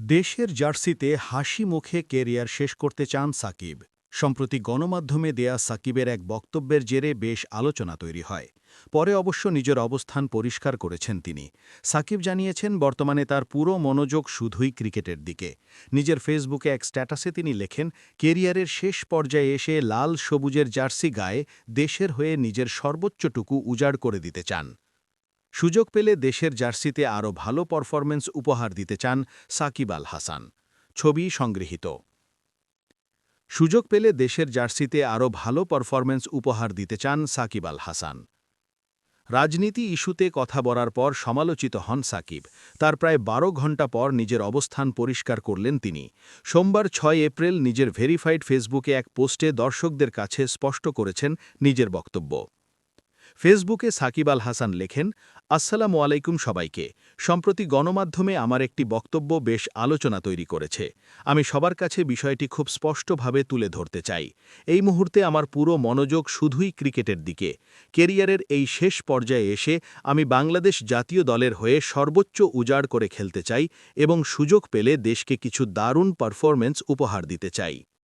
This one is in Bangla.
দেশের জার্সিতে হাসি মুখে কেরিয়ার শেষ করতে চান সাকিব। সম্প্রতি গণমাধ্যমে দেয়া সাকিবের এক বক্তব্যের জেরে বেশ আলোচনা তৈরি হয়। পরে অবশ্য নিজের অবস্থান পরিষ্কার করেছেন তিনি। সাকিব জানিয়েছেন বর্তমানে তার পুরো মনোযোগ শুধুই ক্রিকেটের দিকে। নিজের ফেসবুকে এক স্ট্যাটাসে তিনি লেখেন, কেরিয়ারের শেষ পর্যায়ে এসে লাল সবুজের জার্সি গায়ে দেশের হয়ে নিজের সর্বোচ্চটুকু উজাড় করে দিতে চান। সুযোগ পেলে দেশের জার্সিতে আরও ভালো পারফরম্যান্স উপহার দিতে চান সাকিব আল হাসান। ছবি সংগৃহীত। সুযোগ পেলে দেশের জার্সিতে আরও ভালো পারফরম্যান্স উপহার দিতে চান সাকিব আল হাসান। রাজনীতি ইস্যুতে কথা বলার পর সমালোচিত হন সাকিব। তার প্রায় ১২ ঘণ্টা পর নিজের অবস্থান পরিষ্কার করলেন তিনি। সোমবার ৬ এপ্রিল নিজের ভেরিফাইড ফেসবুকে এক পোস্টে দর্শকদের কাছে স্পষ্ট করেছেন নিজের বক্তব্য। ফেসবুকে সাকিব আল হাসান লেখেন, আসসালামু আলাইকুম সবাইকে। সম্প্রতি গণমাধ্যমে আমার একটি বক্তব্য বেশ আলোচনা তৈরি করেছে। আমি সবার কাছে বিষয়টি খুব স্পষ্টভাবে তুলে ধরতে চাই। এই মুহূর্তে আমার পুরো মনোযোগ শুধুই ক্রিকেটের দিকে। কেরিয়ারের এই শেষ পর্যায়ে এসে আমি বাংলাদেশ জাতীয় দলের হয়ে সর্বোচ্চ উজাড় করে খেলতে চাই এবং সুযোগ পেলে দেশকে কিছু দারুণ পারফরম্যান্স উপহার দিতে চাই।